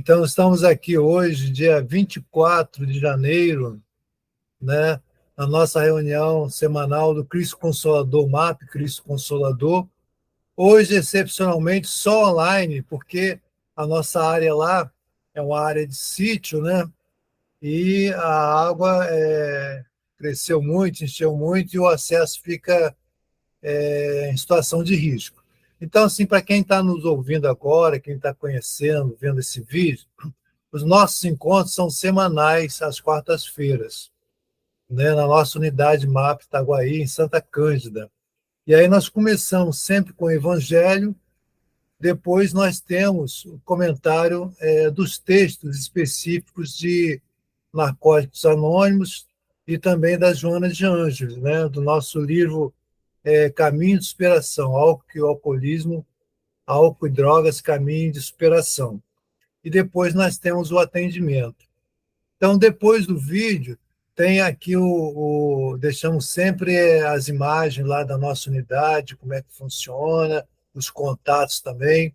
Então, estamos aqui hoje, dia 24 de janeiro, né, na nossa reunião semanal do Cristo Consolador, MAP, Cristo Consolador. Hoje, excepcionalmente, só online, porque a nossa área lá é uma área de sítio, né? E a água cresceu muito, encheu muito, e o acesso fica em situação de risco. Então, assim, para quem está nos ouvindo agora, quem está conhecendo, vendo esse vídeo, os nossos encontros são semanais, às quartas-feiras, né, na nossa unidade MAP Itaguaí, em Santa Cândida. E aí nós começamos sempre com o Evangelho, depois nós temos o comentário dos textos específicos de Narcóticos Anônimos e também da Joana de Ângeles, né, do nosso livro Caminho de Superação, Álcool e Alcoolismo, Álcool e Drogas, Caminho de Superação. E depois nós temos o atendimento. Então, depois do vídeo, tem aqui deixamos sempre as imagens lá da nossa unidade, como é que funciona, os contatos também.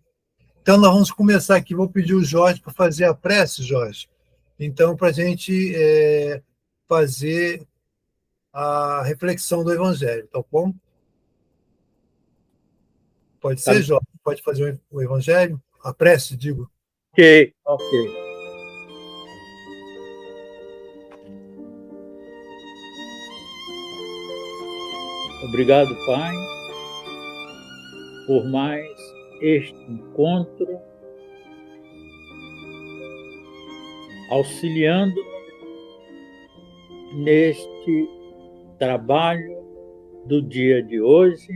Então, nós vamos começar aqui. Vou pedir o Jorge para fazer a prece, Jorge. Então, para a gente fazer a reflexão do Evangelho, tá bom? Pode ser, Jorge? Pode fazer o Evangelho? A prece, digo. Ok. Obrigado, Pai, por mais este encontro, auxiliando-nos neste trabalho do dia de hoje,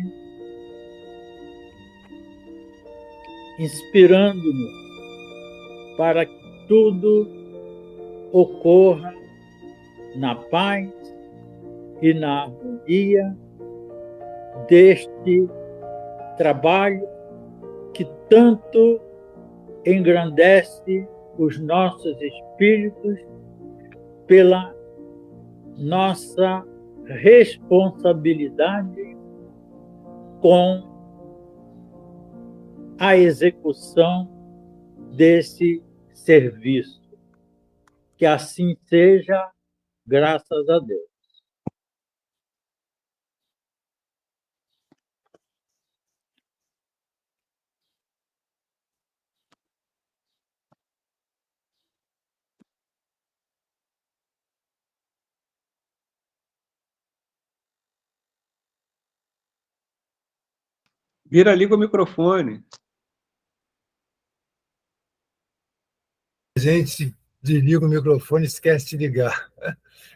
inspirando-nos para que tudo ocorra na paz e na harmonia deste trabalho que tanto engrandece os nossos espíritos pela nossa responsabilidade com a execução desse serviço. Que assim seja, graças a Deus. Vira, liga o microfone. A gente desliga o microfone e esquece de ligar.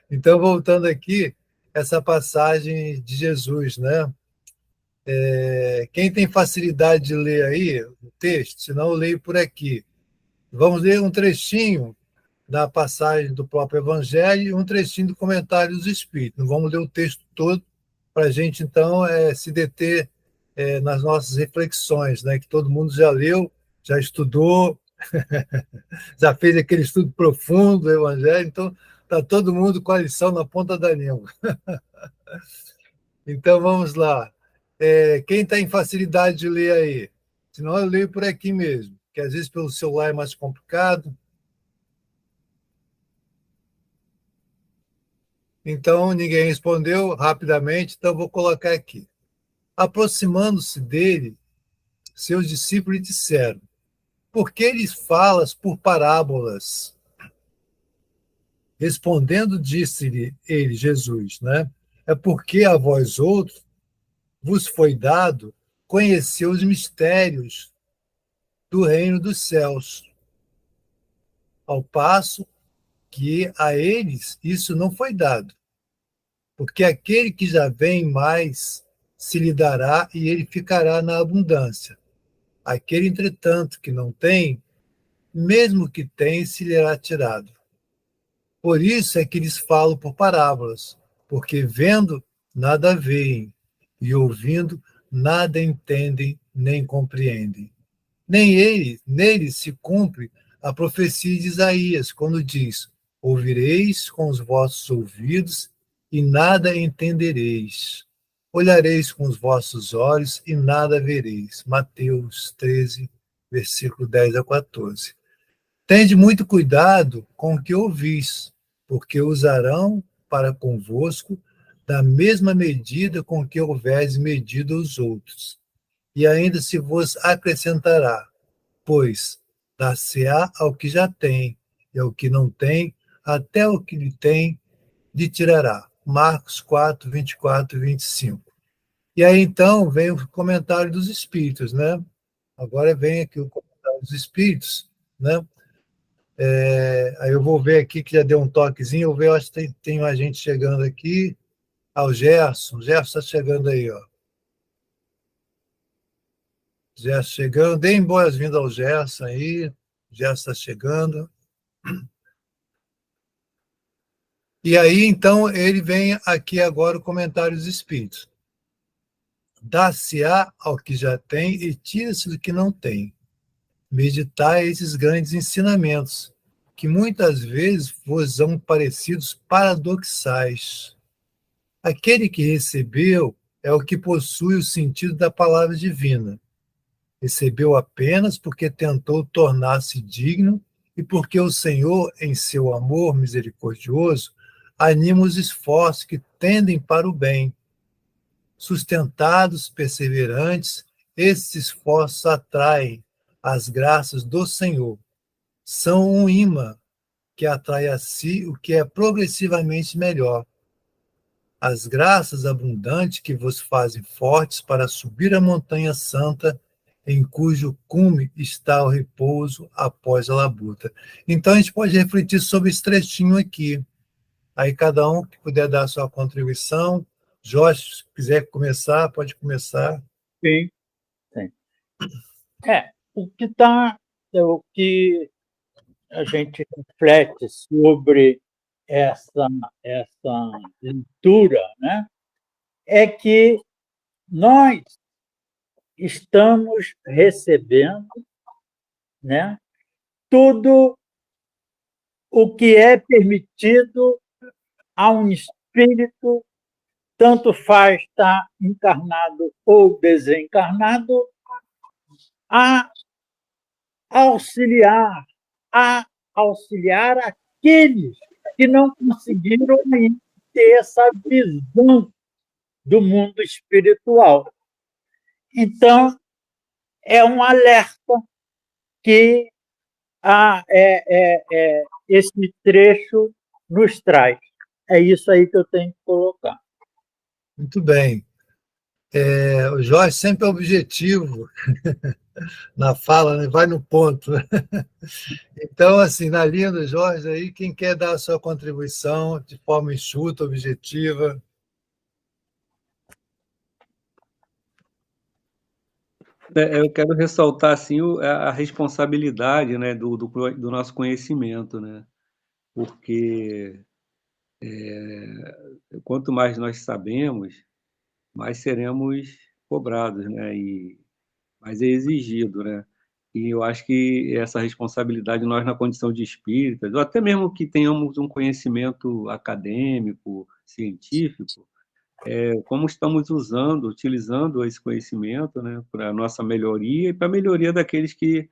Então, voltando aqui, essa passagem de Jesus, né? Quem tem facilidade de ler aí o texto, senão eu leio por aqui. Vamos ler um trechinho da passagem do próprio Evangelho e um trechinho do comentário dos Espíritos. Não vamos ler o texto todo para a gente, então, se deter nas nossas reflexões, né? Que todo mundo já leu, já estudou, já fez aquele estudo profundo do Evangelho, então está todo mundo com a lição na ponta da língua. Então vamos lá. Quem está em facilidade de ler aí? Senão eu leio por aqui mesmo, que às vezes pelo celular é mais complicado. Então ninguém respondeu rapidamente, então vou colocar aqui. Aproximando-se dele, seus discípulos disseram: por que lhes falas por parábolas? Respondendo, disse-lhe ele, Jesus, né? É porque a vós outros vos foi dado conhecer os mistérios do reino dos céus, ao passo que a eles isso não foi dado, porque aquele que já vem mais se lhe dará e ele ficará na abundância. Aquele, entretanto, que não tem, mesmo que tem, se lhe será tirado. Por isso é que lhes falo por parábolas, porque vendo, nada veem, e ouvindo, nada entendem nem compreendem. Nem nele se cumpre a profecia de Isaías, quando diz: ouvireis com os vossos ouvidos e nada entendereis. Olhareis com os vossos olhos e nada vereis. Mateus 13, versículo 10 a 14. Tende muito cuidado com o que ouvis, porque usarão para convosco da mesma medida com que houveres medido os outros. E ainda se vos acrescentará, pois dar-se-á ao que já tem, e ao que não tem, até o que lhe tem, lhe tirará. Marcos 4, 24 e 25. E aí, então, vem o comentário dos Espíritos, né? Agora vem aqui o comentário dos Espíritos, né? Aí eu vou ver aqui que já deu um toquezinho, eu ver, acho que tem uma gente chegando aqui. O Gerson. O Gerson está chegando aí, ó. Gerson chegando. Deem boas-vindas ao Gerson aí. O Gerson está chegando. E aí, então, ele vem aqui agora o comentário dos Espíritos. Dá-se-á ao que já tem e tira-se do que não tem. Meditai esses grandes ensinamentos, que muitas vezes vos são parecidos paradoxais. Aquele que recebeu é o que possui o sentido da palavra divina. Recebeu apenas porque tentou tornar-se digno e porque o Senhor, em seu amor misericordioso, anima os esforços que tendem para o bem. Sustentados, perseverantes, esses esforços atraem as graças do Senhor. São um imã que atrai a si o que é progressivamente melhor. As graças abundantes que vos fazem fortes para subir a montanha santa, em cujo cume está o repouso após a labuta. Então, a gente pode refletir sobre esse trechinho aqui. Aí, cada um que puder dar a sua contribuição. Jorge, se quiser começar, pode começar. Sim, sim. O que a gente reflete sobre essa leitura, né, é que nós estamos recebendo, né, tudo o que é permitido a um espírito, tanto faz estar encarnado ou desencarnado, a auxiliar aqueles que não conseguiram ainda ter essa visão do mundo espiritual. Então, é um alerta que esse trecho nos traz. É isso aí que eu tenho que colocar. Muito bem. O Jorge sempre é objetivo na fala, né? Vai no ponto. Então, assim, na linha do Jorge, aí, quem quer dar a sua contribuição de forma enxuta, objetiva? Eu quero ressaltar assim, a responsabilidade, né, do nosso conhecimento, né? Porque quanto mais nós sabemos, mais seremos cobrados, né? E mais é exigido, né? E eu acho que essa responsabilidade nós, na condição de espíritas, ou até mesmo que tenhamos um conhecimento acadêmico, científico, como estamos utilizando esse conhecimento, né, para a nossa melhoria e para a melhoria daqueles que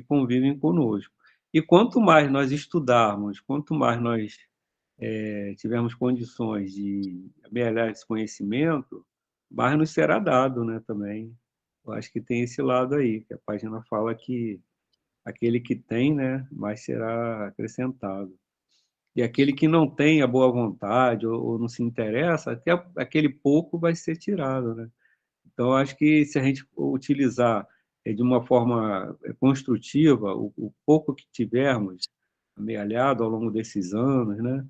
convivem conosco. E quanto mais nós estudarmos, quanto mais nós tivermos condições de melhorar esse conhecimento, mais nos será dado, né, também. Eu acho que tem esse lado aí, que a página fala que aquele que tem, né, mais será acrescentado. E aquele que não tem a boa vontade ou não se interessa, até aquele pouco vai ser tirado, né? Então, eu acho que se a gente utilizar de uma forma construtiva o pouco que tivermos amealhado ao longo desses anos, né?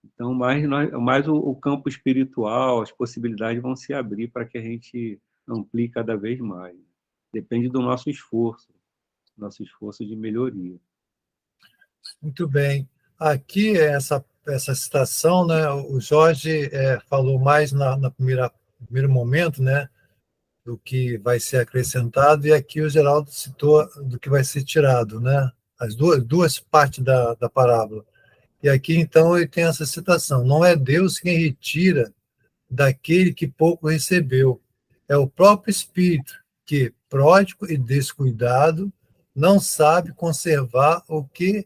Então, mais o campo espiritual, as possibilidades vão se abrir para que a gente amplie cada vez mais. Depende do nosso esforço de melhoria. Muito bem. Aqui, essa citação, né, o Jorge falou mais no primeiro momento, né, do que vai ser acrescentado, e aqui o Geraldo citou do que vai ser tirado, né, as duas partes da parábola. E aqui, então, ele tem essa citação: não é Deus quem retira daquele que pouco recebeu, é o próprio Espírito que, pródigo e descuidado, não sabe conservar o que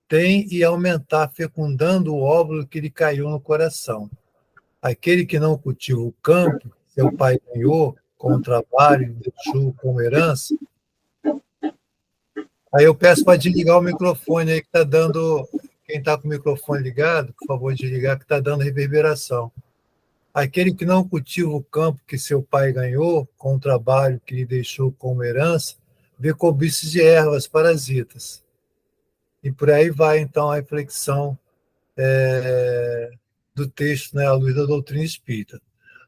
tem e aumentar, fecundando o óvulo que lhe caiu no coração. Aquele que não cultiva o campo, seu pai ganhou com o trabalho e deixou como herança. Aí eu peço para desligar o microfone aí que está dando. Quem está com o microfone ligado, por favor, desligar, que está dando reverberação. Aquele que não cultiva o campo que seu pai ganhou com o trabalho que lhe deixou como herança, vê cobiças de ervas parasitas. E por aí vai, então, a reflexão do texto, né, à luz da doutrina espírita.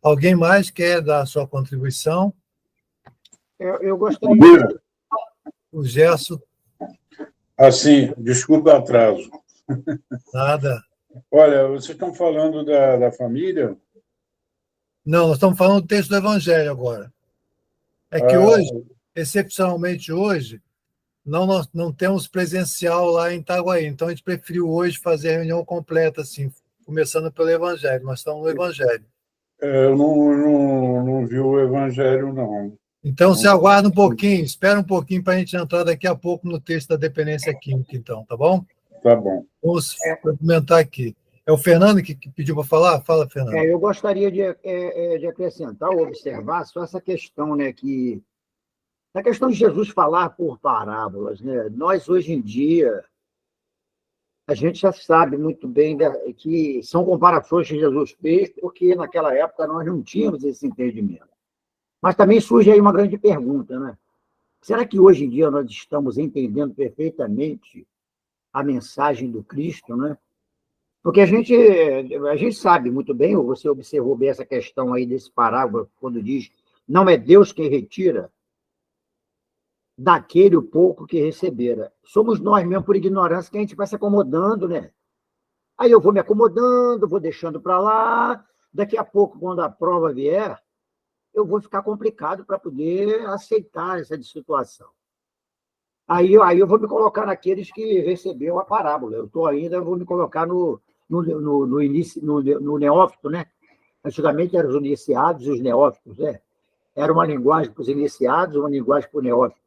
Alguém mais quer dar a sua contribuição? Eu gostaria. O Gerson. Assim, desculpa o atraso. Nada. Olha, vocês estão falando da família? Não, nós estamos falando do texto do Evangelho agora. É que hoje, excepcionalmente hoje, nós não temos presencial lá em Itaguaí, então a gente preferiu hoje fazer a reunião completa, assim, começando pelo Evangelho. Nós estamos no Evangelho. Eu não vi o Evangelho, não. Então, você aguarda um pouquinho, espera um pouquinho para a gente entrar daqui a pouco no texto da dependência química, então, tá bom? Tá bom. Vamos comentar aqui. É o Fernando que pediu para falar? Fala, Fernando. Eu gostaria de acrescentar ou observar só essa questão, né, que a questão de Jesus falar por parábolas, né? Nós, hoje em dia, a gente já sabe muito bem que são comparações que Jesus fez, porque naquela época nós não tínhamos esse entendimento. Mas também surge aí uma grande pergunta, né? Será que hoje em dia nós estamos entendendo perfeitamente a mensagem do Cristo, né? Porque a gente sabe muito bem, ou você observou bem essa questão aí desse parágrafo, quando diz, não é Deus quem retira daquele o pouco que recebera. Somos nós mesmo, por ignorância, que a gente vai se acomodando, né? Aí eu vou me acomodando, vou deixando para lá, daqui a pouco, quando a prova vier, eu vou ficar complicado para poder aceitar essa situação. Aí eu vou me colocar naqueles que receberam a parábola. Eu vou me colocar no início, no neófito, né? Antigamente eram os iniciados e os neófitos, né? Era uma linguagem para os iniciados, uma linguagem para o neófito.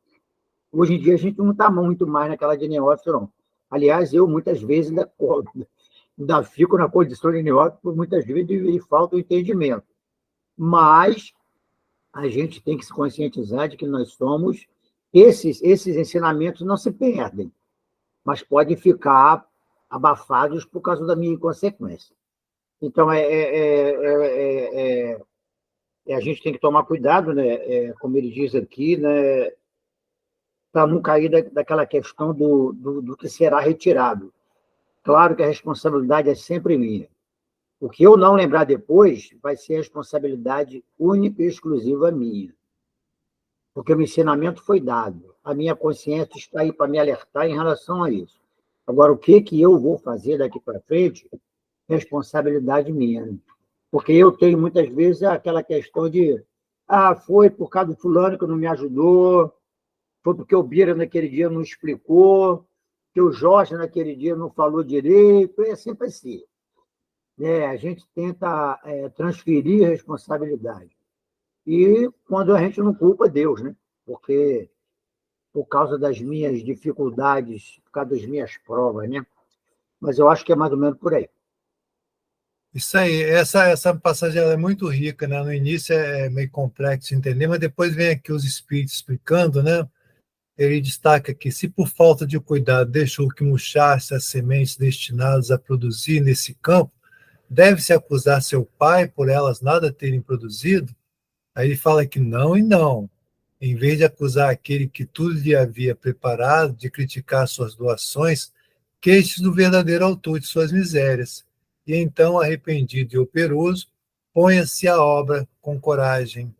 Hoje em dia a gente não está muito mais naquela de neófito, não. Aliás, eu muitas vezes ainda fico na condição de neófito, muitas vezes, e falta o entendimento. Mas a gente tem que se conscientizar de que nós somos... Esses ensinamentos não se perdem, mas podem ficar abafados por causa da minha inconsequência. Então, a gente tem que tomar cuidado, né? Como ele diz aqui, né? Para não cair daquela questão do que será retirado. Claro que a responsabilidade é sempre minha. O que eu não lembrar depois vai ser responsabilidade única e exclusiva minha. Porque o ensinamento foi dado. A minha consciência está aí para me alertar em relação a isso. Agora, o que eu vou fazer daqui para frente, responsabilidade minha. Né? Porque eu tenho, muitas vezes, aquela questão de foi por causa do fulano que não me ajudou, foi porque o Bira naquele dia não explicou, que o Jorge naquele dia não falou direito, é sempre assim. A gente tenta transferir a responsabilidade. E quando a gente não culpa Deus, né? Porque por causa das minhas dificuldades, por causa das minhas provas, né? Mas eu acho que é mais ou menos por aí. Isso aí, essa passagem ela é muito rica, né? No início é meio complexo de entender, mas depois vem aqui os espíritos explicando, né? Ele destaca que, se por falta de cuidado deixou que murchasse as sementes destinadas a produzir nesse campo, deve-se acusar seu pai por elas nada terem produzido? Aí ele fala que não e não. Em vez de acusar aquele que tudo lhe havia preparado, de criticar suas doações, queixe do verdadeiro autor de suas misérias. E então, arrependido e operoso, ponha-se à obra com coragem.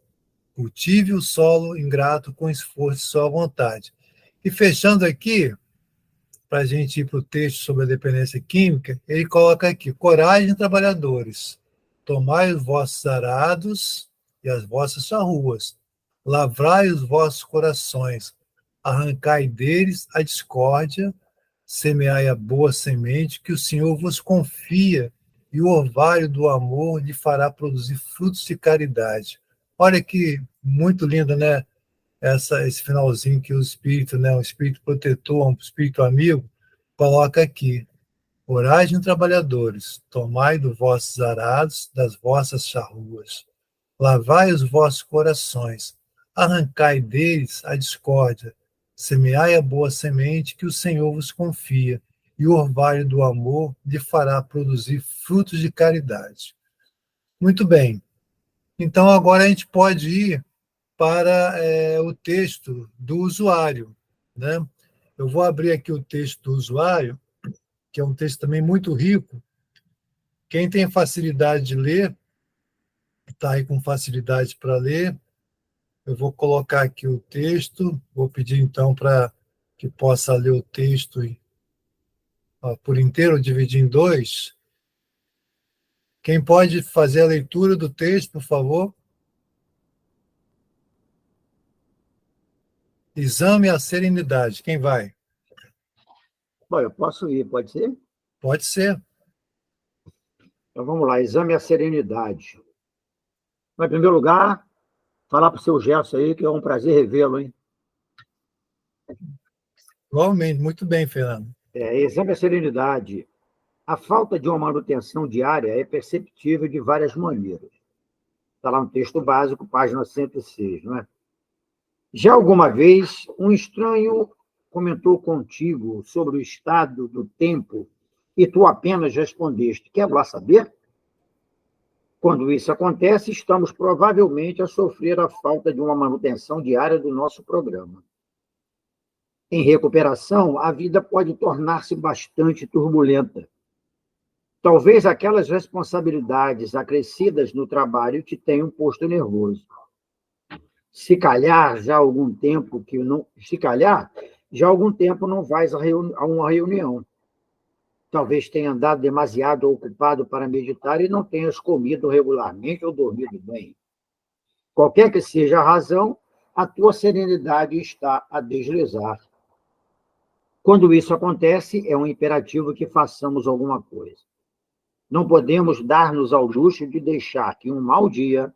Cultive o solo ingrato com esforço e sua vontade. E fechando aqui, para a gente ir para o texto sobre a dependência química, ele coloca aqui: coragem, trabalhadores, tomai os vossos arados e as vossas charruas, lavrai os vossos corações, arrancai deles a discórdia, semeai a boa semente, que o Senhor vos confia, e o orvalho do amor lhe fará produzir frutos de caridade. Olha que muito lindo, né? esse finalzinho que o espírito, né, um espírito protetor, um espírito amigo, coloca aqui: Orai, trabalhadores, tomai dos vossos arados, das vossas charruas, lavai os vossos corações, arrancai deles a discórdia, semeai a boa semente que o Senhor vos confia, e o orvalho do amor lhe fará produzir frutos de caridade. Muito bem. Então, agora a gente pode ir para o texto do usuário, né? Eu vou abrir aqui o texto do usuário, que é um texto também muito rico. Quem tem facilidade de ler, está aí com facilidade para ler, eu vou colocar aqui o texto, vou pedir então para que possa ler o texto por inteiro, dividir em dois. Quem pode fazer a leitura do texto, por favor? Exame à serenidade. Quem vai? Bom, eu posso ir, pode ser? Pode ser. Então vamos lá, exame à serenidade. Mas, em primeiro lugar, falar para o seu Gerson aí que é um prazer revê-lo, hein? Igualmente, muito bem, Fernando. Exame à serenidade. A falta de uma manutenção diária é perceptível de várias maneiras. Está lá no texto básico, página 106, não é? Já alguma vez, um estranho comentou contigo sobre o estado do tempo e tu apenas respondeste: quer lá saber? Quando isso acontece, estamos provavelmente a sofrer a falta de uma manutenção diária do nosso programa. Em recuperação, a vida pode tornar-se bastante turbulenta. Talvez aquelas responsabilidades acrescidas no trabalho te tenham posto nervoso. Se calhar, já há algum tempo não vais a uma reunião. Talvez tenha andado demasiado ocupado para meditar e não tenhas comido regularmente ou dormido bem. Qualquer que seja a razão, a tua serenidade está a deslizar. Quando isso acontece, é um imperativo que façamos alguma coisa. Não podemos dar-nos ao luxo de deixar que um mau dia,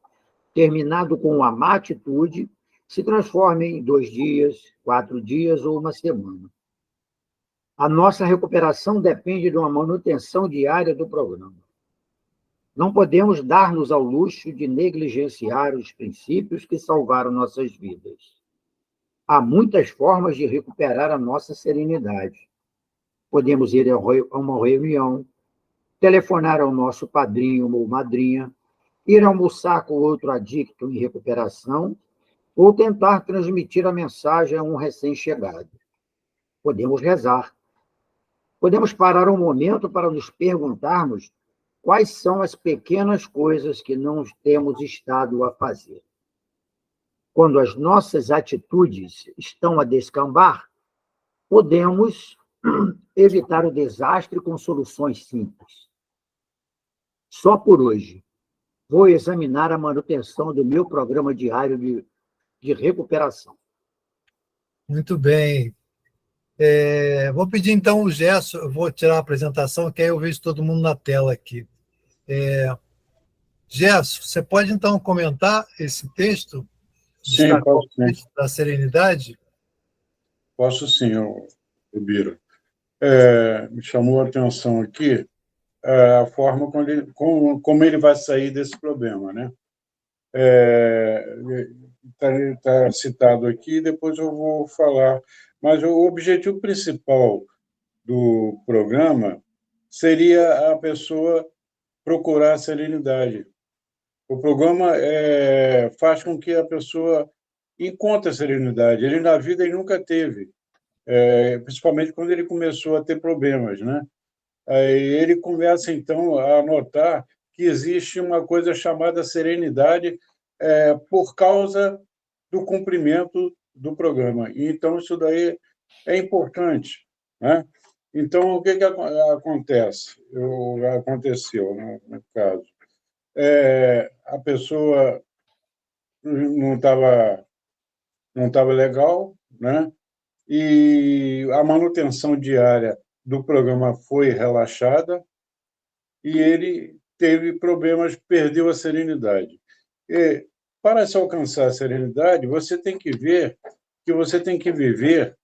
terminado com uma má atitude, se transforme em 2 dias, 4 dias ou uma semana. A nossa recuperação depende de uma manutenção diária do programa. Não podemos dar-nos ao luxo de negligenciar os princípios que salvaram nossas vidas. Há muitas formas de recuperar a nossa serenidade. Podemos ir a uma reunião, telefonar ao nosso padrinho ou madrinha, ir almoçar com outro adicto em recuperação ou tentar transmitir a mensagem a um recém-chegado. Podemos rezar. Podemos parar um momento para nos perguntarmos quais são as pequenas coisas que não temos estado a fazer. Quando as nossas atitudes estão a descambar, podemos evitar o desastre com soluções simples. Só por hoje, vou examinar a manutenção do meu programa diário de recuperação. Muito bem. Vou pedir então o Gerson, eu vou tirar a apresentação, que aí eu vejo todo mundo na tela aqui. Gerson, você pode então comentar esse texto? Sim, posso sim. Da serenidade? Posso sim, Biro. Me chamou a atenção aqui a forma como ele vai sair desse problema, né? Está citado aqui, depois eu vou falar. Mas o objetivo principal do programa seria a pessoa procurar a serenidade. O programa faz com que a pessoa encontre a serenidade. Ele, na vida, ele nunca teve, principalmente quando ele começou a ter problemas, né? Aí ele começa, então, a notar que existe uma coisa chamada serenidade por causa do cumprimento do programa. E, então, isso daí é importante, né? Então, o que acontece? Aconteceu, né, no caso. A pessoa não estava legal, né? E a manutenção diária do programa foi relaxada e ele teve problemas, perdeu a serenidade. E para se alcançar a serenidade, você tem que ver que você tem que viver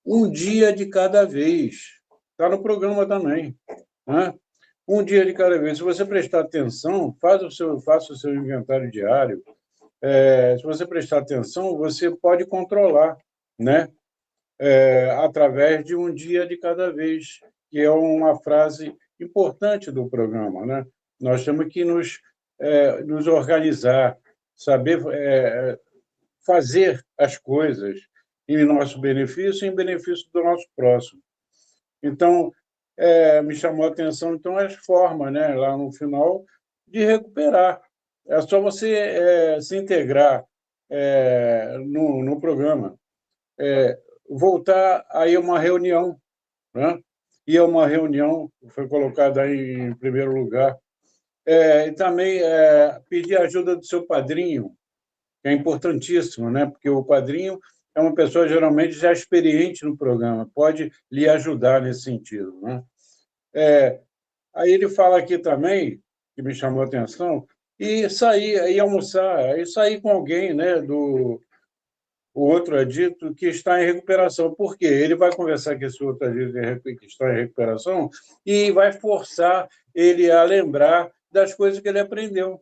um dia de cada vez. Está no programa também, né? Um dia de cada vez. Se você prestar atenção, faça o seu inventário diário. Se você prestar atenção, você pode controlar, né? Através de um dia de cada vez, que é uma frase importante do programa, né? Nós temos que nos organizar, saber fazer as coisas em nosso benefício e em benefício do nosso próximo. Então, me chamou a atenção então as formas, né, lá no final, de recuperar. É só você se integrar no programa, voltar a ir a uma reunião, né? Ir a uma reunião, foi colocado aí em primeiro lugar. E também pedir a ajuda do seu padrinho, que é importantíssimo, né? Porque o padrinho é uma pessoa geralmente já experiente no programa, pode lhe ajudar nesse sentido, né? Aí ele fala aqui também, que me chamou a atenção, e sair, e almoçar, e sair com alguém, né? O outro adicto que está em recuperação. Por quê? Ele vai conversar com esse outro adicto que está em recuperação e vai forçar ele a lembrar das coisas que ele aprendeu,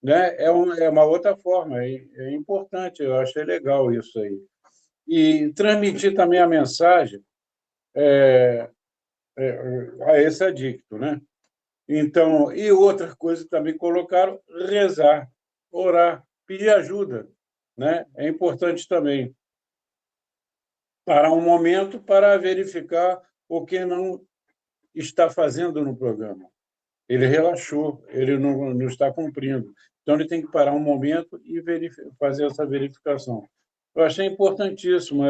né? É uma outra forma, é importante, eu achei legal isso aí. E transmitir também a mensagem a esse adicto, né? Então, e outra coisa também colocaram, rezar, orar, pedir ajuda, né? É importante também parar um momento para verificar o que não está fazendo no programa. Ele relaxou, ele não está cumprindo. Então, ele tem que parar um momento e fazer essa verificação. Eu achei importantíssimo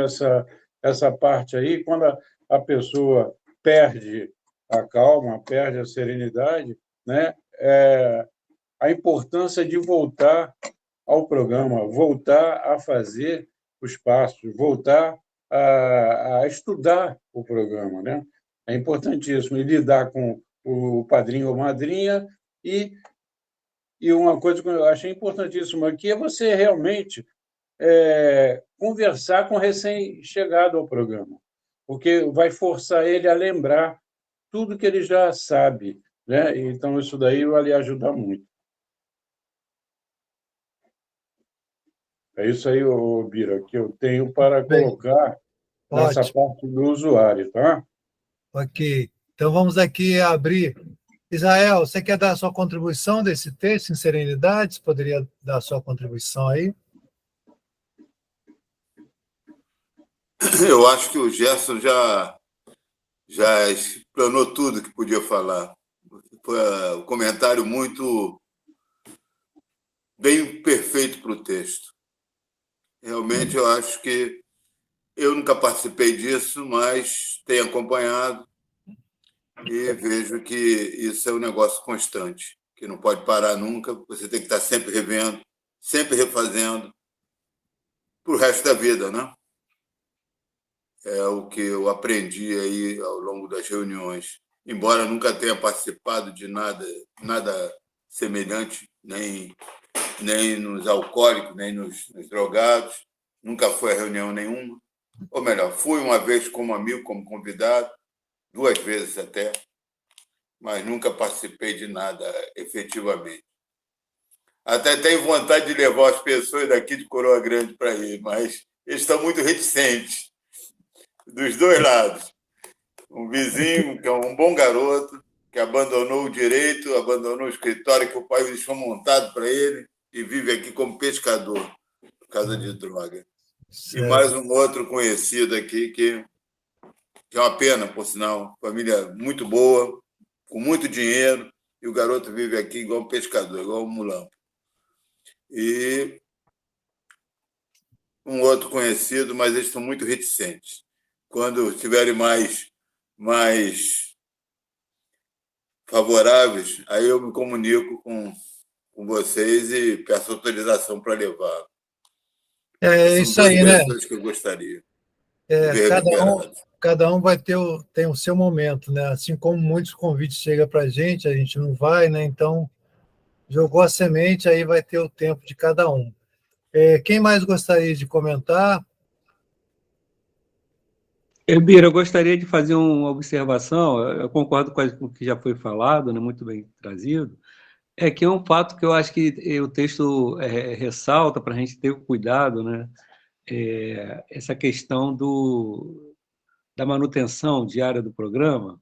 essa parte aí, quando a pessoa perde a calma, perde a serenidade, né? A importância de voltar ao programa, voltar a fazer os passos, voltar a estudar o programa, né? É importantíssimo, e lidar com o padrinho ou madrinha, e uma coisa que eu achei importantíssima aqui é você realmente conversar com o recém-chegado ao programa, porque vai forçar ele a lembrar tudo que ele já sabe, né? Então, isso daí vai lhe ajudar muito. É isso aí, Bira, que eu tenho para colocar nessa parte do usuário, tá? Ok. Então, vamos aqui abrir. Israel, você quer dar a sua contribuição desse texto em serenidade? Você poderia dar a sua contribuição aí? Eu acho que o Gerson já explanou tudo que podia falar. Foi um comentário muito bem perfeito para o texto. Realmente, eu acho que eu nunca participei disso, mas tenho acompanhado e vejo que isso é um negócio constante, que não pode parar nunca, você tem que estar sempre revendo, sempre refazendo, para o resto da vida, né? É o que eu aprendi aí ao longo das reuniões. Embora nunca tenha participado de nada semelhante, nem nos alcoólicos, nem nos drogados, nunca fui a reunião nenhuma. Ou melhor, fui uma vez como amigo, como convidado, 2 vezes até, mas nunca participei de nada efetivamente. Até tenho vontade de levar as pessoas daqui de Coroa Grande para ir, mas eles estão muito reticentes, dos dois lados. Um vizinho, que é um bom garoto, que abandonou o direito, abandonou o escritório que o pai deixou montado para ele e vive aqui como pescador, por causa de droga. Certo. E mais um outro conhecido aqui, que é uma pena, por sinal, família muito boa, com muito dinheiro, e o garoto vive aqui igual um pescador, igual um mulambo. E um outro conhecido, mas eles estão muito reticentes. Quando estiverem mais favoráveis, aí eu me comunico com vocês e peço autorização para levar. É isso aí, né? São 2 pessoas que eu gostaria. Cada um tem o seu momento, né? Assim como muitos convites chegam para a gente não vai, né? Então, jogou a semente, aí vai ter o tempo de cada um. Quem mais gostaria de comentar? Bira, eu gostaria de fazer uma observação, eu concordo com o que já foi falado, né, muito bem trazido, é que é um fato que eu acho que o texto ressalta para a gente ter cuidado, né, essa questão da manutenção diária do programa,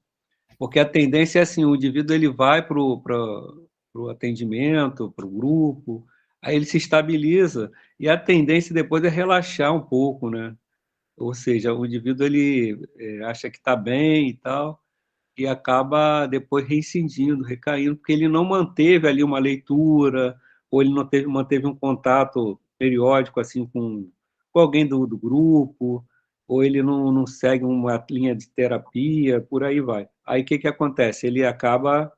porque a tendência é assim, o indivíduo ele vai para o atendimento, para o grupo, aí ele se estabiliza, e a tendência depois é relaxar um pouco, né? Ou seja, o indivíduo ele acha que está bem e tal, e acaba depois reincidindo, recaindo, porque ele não manteve ali uma leitura, ou ele não manteve um contato periódico assim com alguém do grupo, ou ele não segue uma linha de terapia, por aí vai. Aí o que acontece? Ele acaba,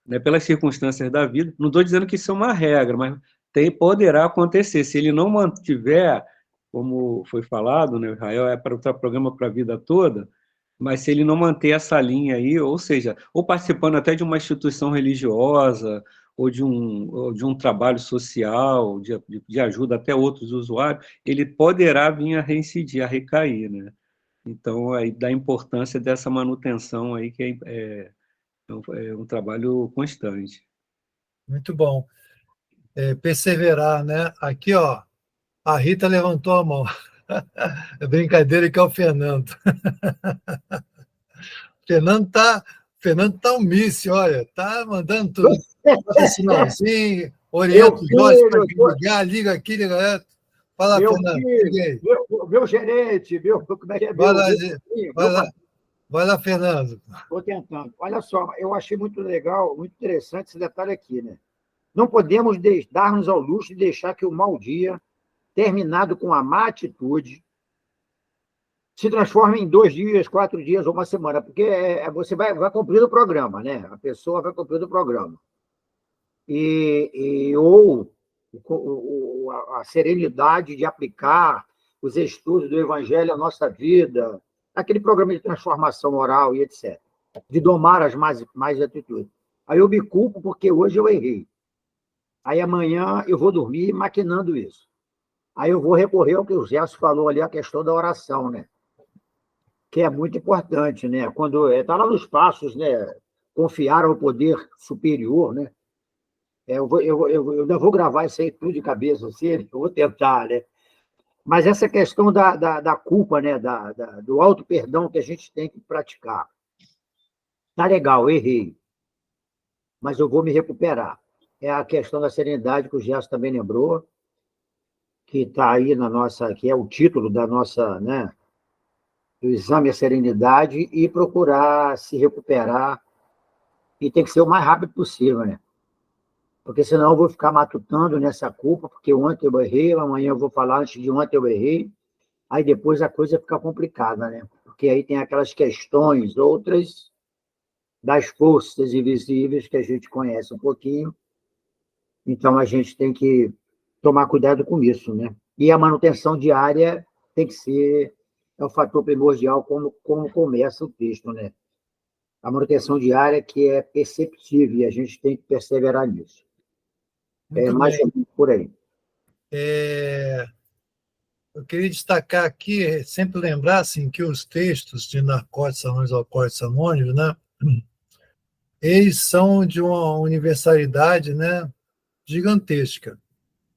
né, pelas circunstâncias da vida, não estou dizendo que isso é uma regra, mas poderá acontecer. Se ele não mantiver, como foi falado, né, Israel é para o programa para a vida toda, mas se ele não manter essa linha aí, ou seja, ou participando até de uma instituição religiosa, ou de um trabalho social, de ajuda até outros usuários, ele poderá vir a reincidir, a recair, né? Então, aí da importância dessa manutenção aí, que é um trabalho constante. Muito bom. Perseverar, né? Aqui, ó, a Rita levantou a mão. É brincadeira que é o Fernando. Fernando tá um míssil, olha, tá mandando tudo. Bota sinalzinho, orienta o Jorge para ligar, liga aqui, liga lá. Fala, Fernando. Meu gerente, como é que é? Vai lá, Fernando. Estou tentando. Olha só, eu achei muito legal, muito interessante esse detalhe aqui, né? Não podemos dar-nos ao luxo de deixar que o mau dia, terminado com a má atitude, se transforme em 2 dias, 4 dias ou uma semana, porque você vai cumprir o programa, né? A pessoa vai cumprir o programa. Ou a serenidade de aplicar os estudos do Evangelho à nossa vida, aquele programa de transformação moral e etc., de domar as mais atitudes. Aí eu me culpo porque hoje eu errei. Aí amanhã eu vou dormir maquinando isso. Aí eu vou recorrer ao que o Gerson falou ali, a questão da oração, né? Que é muito importante, né? Quando está lá nos passos, né? Confiar ao poder superior, né? Eu ainda vou gravar isso aí tudo de cabeça, assim, eu vou tentar, né? Mas essa questão da culpa, né? Do auto-perdão que a gente tem que praticar. Tá legal, errei, mas eu vou me recuperar. É a questão da serenidade que o Gerson também lembrou, que está aí que é o título da nossa, né? O exame é serenidade e procurar se recuperar, e tem que ser o mais rápido possível, né? Porque senão eu vou ficar matutando nessa culpa, porque ontem eu errei, amanhã eu vou falar, antes de ontem eu errei, aí depois a coisa fica complicada, né? Porque aí tem aquelas questões, outras das forças invisíveis que a gente conhece um pouquinho, então a gente tem que tomar cuidado com isso, né? E a manutenção diária tem que ser o fator primordial, como começa o texto, né? A manutenção diária que é perceptível, e a gente tem que perseverar nisso. Muito Mais ou menos por aí. Eu queria destacar aqui, sempre lembrar assim, que os textos de Narcóticos Anônimos e Alcoólicos Anônimos, né, eles são de uma universalidade, né, gigantesca.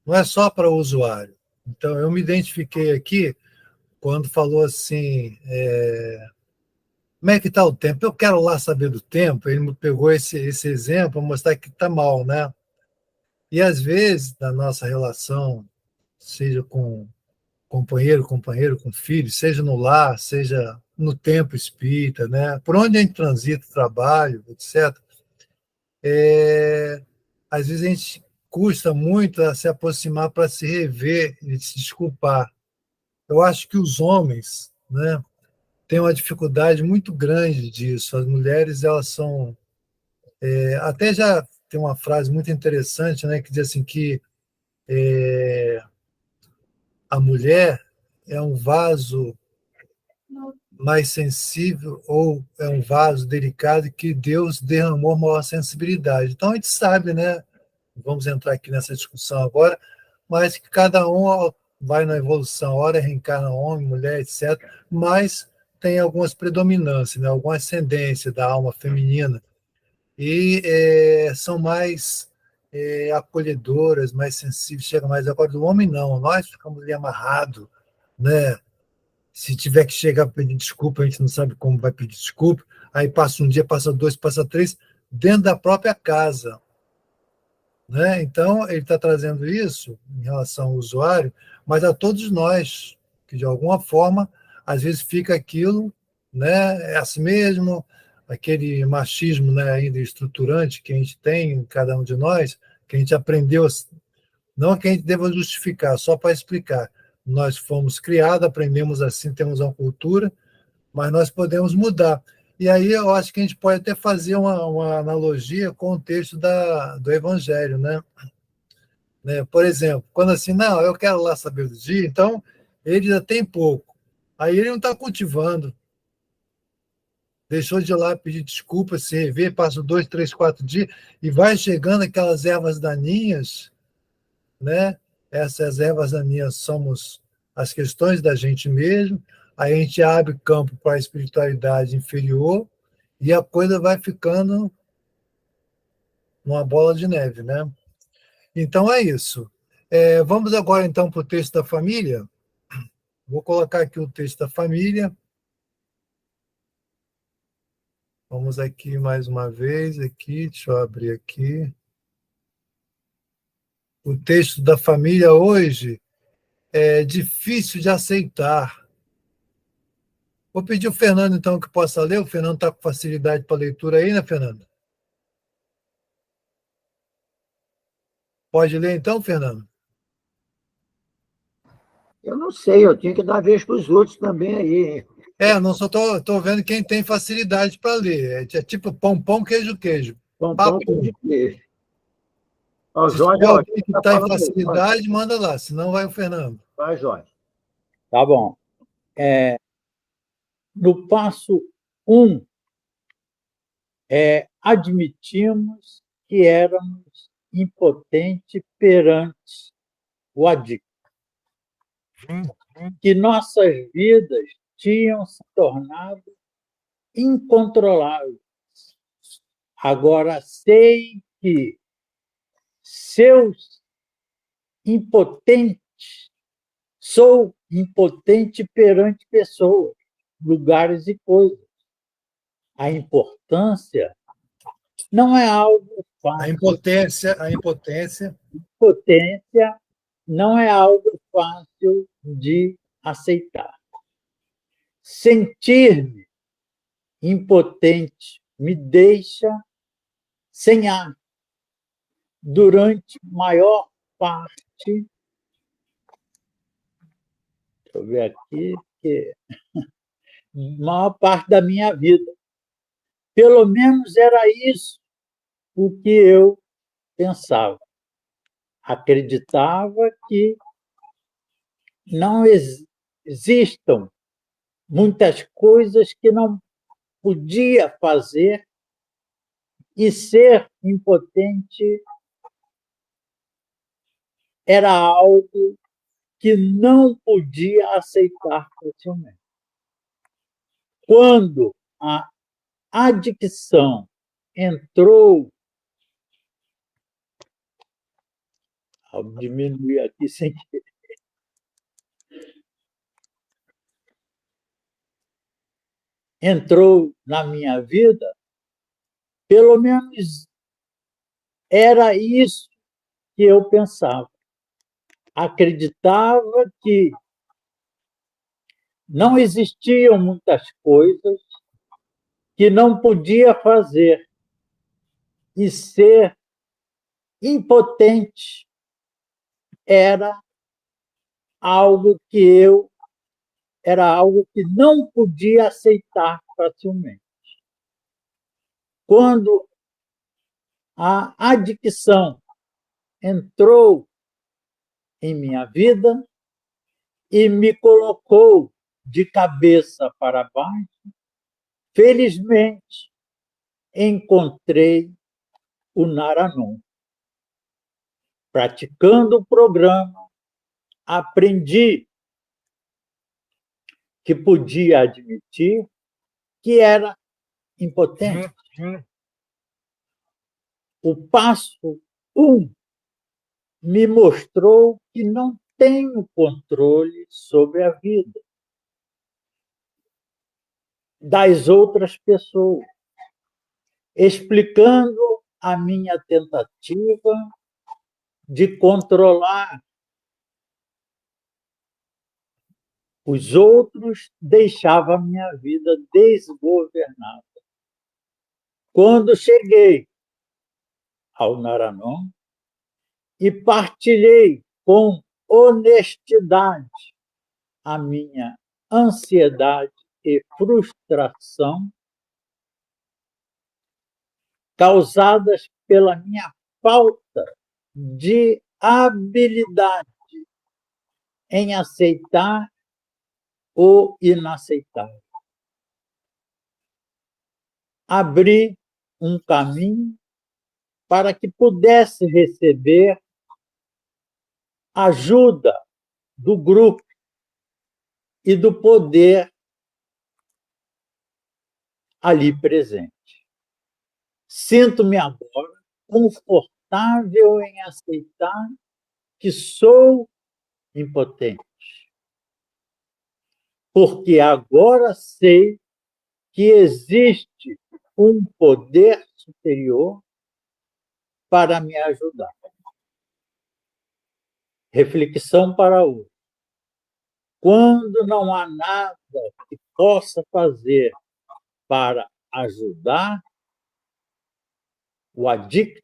Não é só para o usuário. Então, eu me identifiquei aqui quando falou assim, como é que está o tempo? Eu quero lá saber do tempo. Ele me pegou esse exemplo para mostrar que está mal, né? E, às vezes, na nossa relação, seja com companheiro, com filho, seja no lar, seja no tempo espírita, né? Por onde a gente transita, trabalho, etc., às vezes a gente custa muito a se aproximar para se rever e se desculpar. Eu acho que os homens, né, têm uma dificuldade muito grande disso. As mulheres, elas são... até já tem uma frase muito interessante, né, que diz assim que a mulher é um vaso mais sensível ou é um vaso delicado que Deus derramou maior sensibilidade. Então a gente sabe, né, vamos entrar aqui nessa discussão agora, mas que cada um vai na evolução, hora reencarna homem, mulher, etc., mas tem algumas predominâncias, né? Alguma ascendência da alma feminina, e são mais acolhedoras, mais sensíveis, chegam mais. Agora, do homem, não, nós ficamos ali amarrados, né? Se tiver que chegar para pedir desculpa, a gente não sabe como vai pedir desculpa, aí passa um dia, passa dois, passa três, dentro da própria casa. Né? Então, ele está trazendo isso em relação ao usuário, mas a todos nós, que de alguma forma, às vezes fica aquilo, né? É assim mesmo, aquele machismo, né, ainda estruturante que a gente tem em cada um de nós, que a gente aprendeu, não que a gente deva justificar, só para explicar. Nós fomos criados, aprendemos assim, temos uma cultura, mas nós podemos mudar. E aí eu acho que a gente pode até fazer uma analogia com o texto do Evangelho, né? Por exemplo, quando assim, não, eu quero lá saber do dia, então ele já tem pouco. Aí ele não está cultivando, deixou de ir lá pedir desculpa, se rever, passa 2, 3, 4 dias, e vai chegando aquelas ervas daninhas, né? Essas ervas daninhas somos as questões da gente mesmo, aí a gente abre campo para a espiritualidade inferior, e a coisa vai ficando uma bola de neve, né? Então é isso. Vamos agora então para o texto da família. Vou colocar aqui o texto da família. Vamos aqui mais uma vez, aqui, deixa eu abrir aqui. O texto da família hoje é difícil de aceitar. Vou pedir ao Fernando, então, que possa ler. O Fernando está com facilidade para leitura aí, né, Fernando? Pode ler, então, Fernando? Eu não sei, eu tinha que dar vez para os outros também aí. Não só estou vendo quem tem facilidade para ler. É tipo pão, pão, queijo, queijo. Pão, Papo. pão de queijo. Ó, Se Jorge, tiver ó, alguém que tá está em falando aí, facilidade, manda lá, senão vai o Fernando. vai, Jorge. Tá bom. No passo 1, admitimos que éramos impotentes perante o adicto, que nossas vidas tinham se tornado incontroláveis. Agora sei que sou impotente perante pessoas, lugares e coisas. A importância não é algo fácil. A impotência Impotência não é algo fácil de aceitar. Sentir-me impotente me deixa sem ar durante maior parte. Deixa eu ver aqui, maior parte da minha vida. Pelo menos era isso o que eu pensava. Acreditava que não existam muitas coisas que não podia fazer, e ser impotente era algo que não podia aceitar facilmente. Quando a adicção entrou, vou diminuir aqui sem querer, entrou na minha vida, pelo menos era isso que eu pensava. Acreditava que não existiam muitas coisas que não podia fazer, e ser impotente era algo que não podia aceitar facilmente. Quando a adicção entrou em minha vida e me colocou de cabeça para baixo, felizmente encontrei o Naranon. praticando o programa, aprendi que podia admitir que era impotente. O passo 1 me mostrou que não tenho controle sobre a vida das outras pessoas, explicando a minha tentativa de controlar os outros, deixava a minha vida desgovernada. Quando cheguei ao Naranon e partilhei com honestidade a minha ansiedade e frustração causadas pela minha falta de habilidade em aceitar o inaceitável. Abri um caminho para que pudesse receber ajuda do grupo e do poder ali presente. Sinto-me agora confortável em aceitar que sou impotente, porque agora sei que existe um poder superior para me ajudar. Reflexão para hoje. Quando não há nada que possa fazer para ajudar o adicto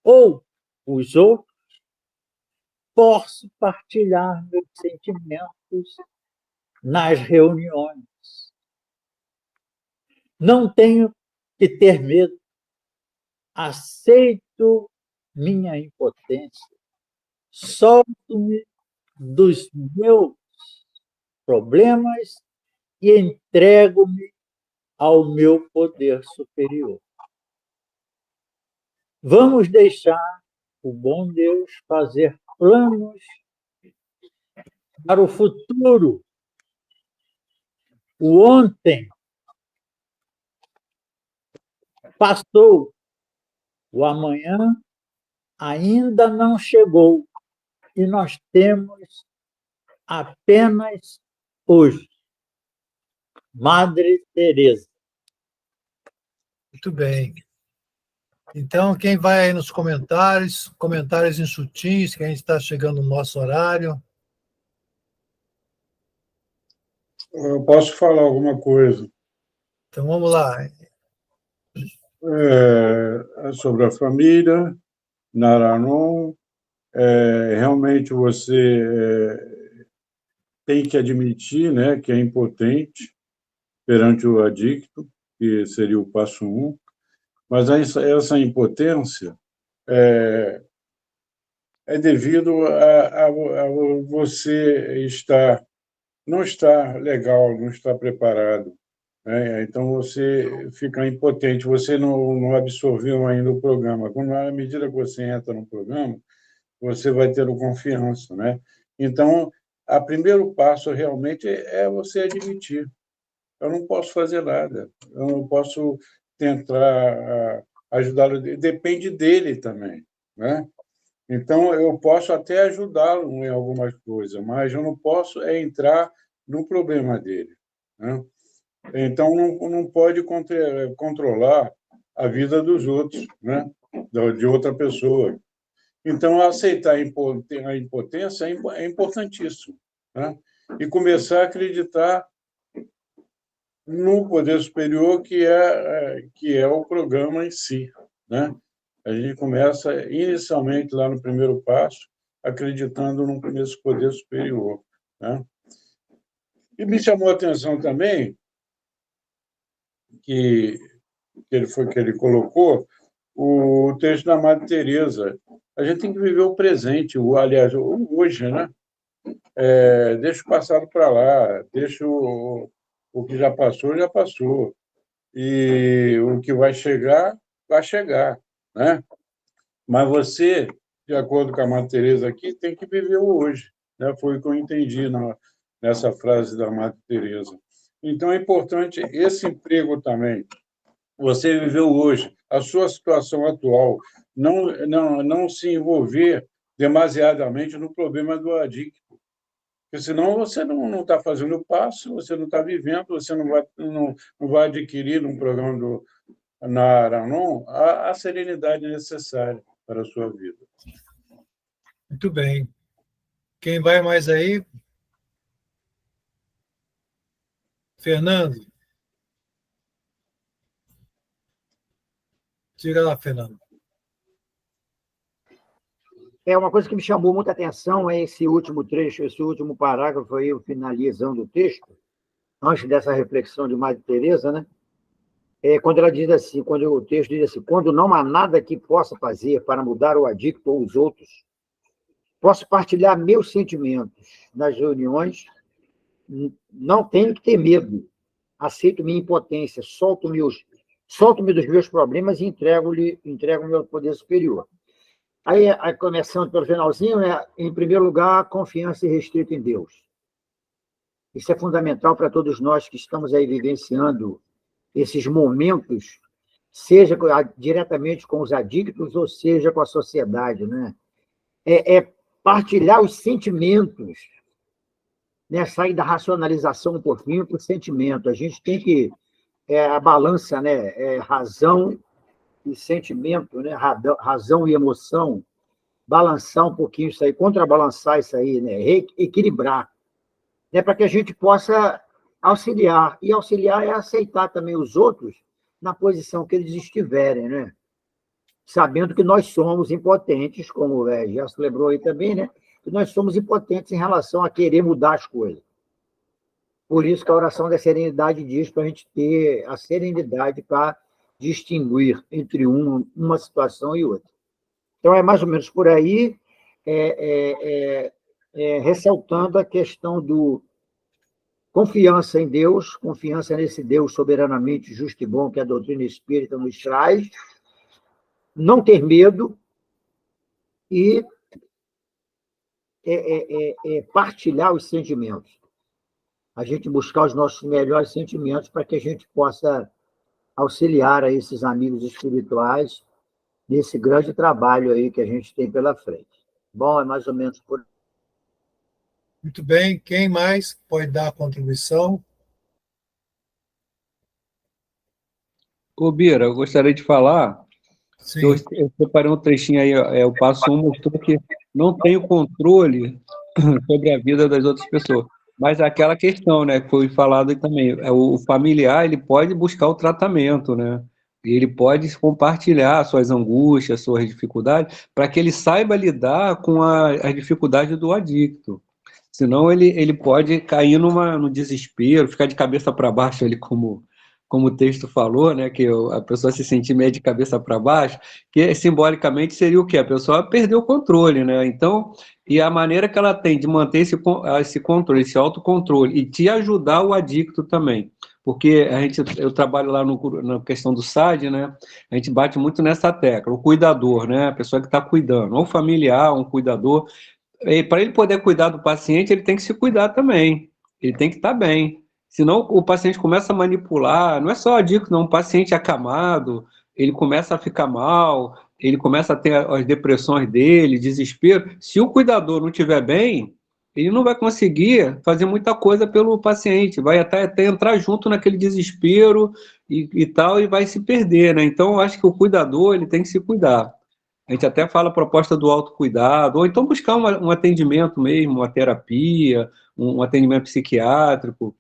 ou os outros, posso partilhar meus sentimentos nas reuniões. Não tenho que ter medo. Aceito minha impotência. Solto-me dos meus problemas e entrego-me ao meu poder superior. Vamos deixar o bom Deus fazer planos para o futuro. O ontem passou, o amanhã ainda não chegou e nós temos apenas hoje. Madre Teresa. Muito bem. Então, quem vai aí nos comentários enxutinhos, que a gente está chegando no nosso horário. Eu posso falar alguma coisa. Então, vamos lá. Sobre a família, Naranon, realmente você tem que admitir, né, que é impotente perante o adicto, que seria o passo 1, mas essa impotência é devido a você não estar legal, não estar preparado, né? Então você fica impotente, você não absorveu ainda o programa. À medida que você entra no programa, você vai ter confiança, né? Então, o primeiro passo realmente é você admitir. Eu não posso fazer nada, eu não posso tentar ajudá-lo, depende dele também, né? Então, eu posso até ajudá-lo em algumas coisas, mas eu não posso entrar no problema dele, né? Então, não pode controlar a vida dos outros, né? De outra pessoa. Então, aceitar a impotência é importantíssimo, né? E começar a acreditar no poder superior que é o programa em si, né? A gente começa inicialmente lá no primeiro passo acreditando nesse poder superior, né? E me chamou a atenção também que ele colocou o texto da Madre Teresa. A gente tem que viver o presente, aliás, o hoje, né? Deixa o passado para lá, deixa o que já passou. E o que vai chegar, né? Mas você de acordo com a Madre Teresa aqui, tem que viver o hoje, né? Foi o que eu entendi nessa frase da Madre Teresa. Então, é importante esse emprego também. Você viveu hoje, a sua situação atual, não se envolver demasiadamente no problema do adicto. Porque senão você não está fazendo o passo, você não está vivendo, você não vai adquirir num programa na Aranon a serenidade necessária para a sua vida. Muito bem. Quem vai mais aí? Fernando? Tira lá, Fernando. Uma coisa que me chamou muita atenção é esse último trecho, esse último parágrafo aí, finalizando o texto, antes dessa reflexão de Madre Teresa, né? Quando ela diz assim, quando o texto diz assim, quando não há nada que possa fazer para mudar o adicto ou os outros, posso partilhar meus sentimentos nas reuniões, não tenho que ter medo, aceito minha impotência, solto-me dos meus problemas e entrego-me ao poder superior. Aí, começando pelo finalzinho, em primeiro lugar, a confiança irrestrita em Deus. Isso é fundamental para todos nós que estamos aí vivenciando esses momentos, seja diretamente com os adictos, ou seja com a sociedade, né? Partilhar os sentimentos, né? Sair da racionalização um pouquinho para o sentimento. A gente tem que... a balança, né? Razão e sentimento, né? Razão e emoção, balançar um pouquinho isso aí, contrabalançar isso aí, né? Equilibrar, né? Para que a gente possa auxiliar. E auxiliar é aceitar também os outros na posição que eles estiverem, né? Sabendo que nós somos impotentes, como o Gerson lembrou aí também, né? Que nós somos impotentes em relação a querer mudar as coisas. Por isso que a oração da serenidade diz para a gente ter a serenidade para distinguir entre uma situação e outra. Então, é mais ou menos por aí, ressaltando a questão do confiança em Deus, confiança nesse Deus soberanamente justo e bom que a doutrina espírita nos traz, não ter medo e partilhar os sentimentos. A gente buscar os nossos melhores sentimentos para que a gente possa auxiliar a esses amigos espirituais nesse grande trabalho aí que a gente tem pela frente. Bom, é mais ou menos por... Muito bem. Quem mais pode dar a contribuição? Ô, Bira, eu gostaria de falar Sim. que eu separei um trechinho aí, o passo 1 mostrou que não tem o controle sobre a vida das outras pessoas. Mas aquela questão, né, que foi falado aí também, o familiar, ele pode buscar o tratamento, né? Ele pode compartilhar suas angústias, suas dificuldades, para que ele saiba lidar com as dificuldades do adicto. Senão ele pode cair no desespero, ficar de cabeça para baixo, ali como o texto falou, né, que a pessoa se sentir meio de cabeça para baixo, que simbolicamente seria o quê? A pessoa perdeu o controle, né? Então, e a maneira que ela tem de manter esse controle, esse autocontrole, e de ajudar o adicto também. Porque eu trabalho lá na questão do SAD, né? A gente bate muito nessa tecla, o cuidador, né? A pessoa que está cuidando, ou familiar, um cuidador. Para ele poder cuidar do paciente, ele tem que se cuidar também. Ele tem que estar bem. Senão o paciente começa a manipular, não é só adicto, não, o paciente acamado, ele começa a ficar mal, ele começa a ter as depressões dele, desespero. Se o cuidador não estiver bem, ele não vai conseguir fazer muita coisa pelo paciente, vai até entrar junto naquele desespero e tal, e vai se perder, né? Então, eu acho que o cuidador, ele tem que se cuidar. A gente até fala a proposta do autocuidado, ou então buscar um atendimento mesmo, uma terapia, um atendimento psiquiátrico,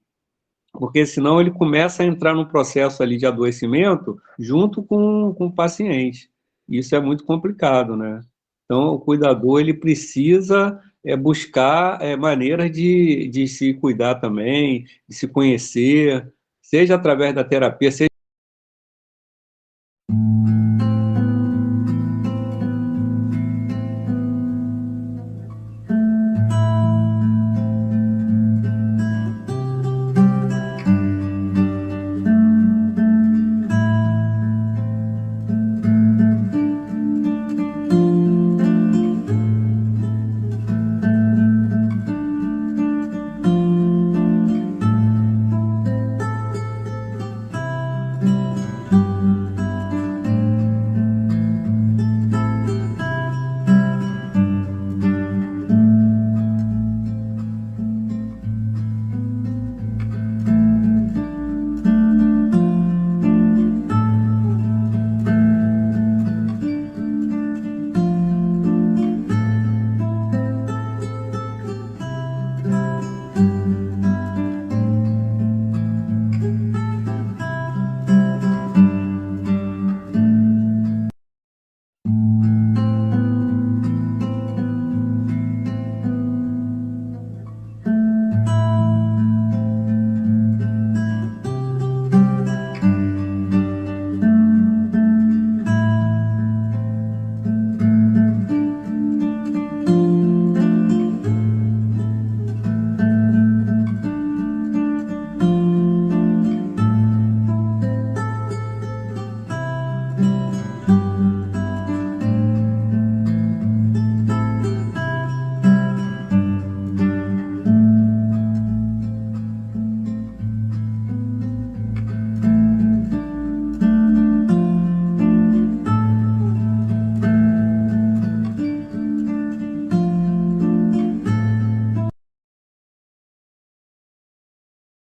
porque senão ele começa a entrar num processo ali de adoecimento junto com o paciente. Isso é muito complicado, né? Então, o cuidador, ele precisa buscar maneiras de se cuidar também, de se conhecer, seja através da terapia, seja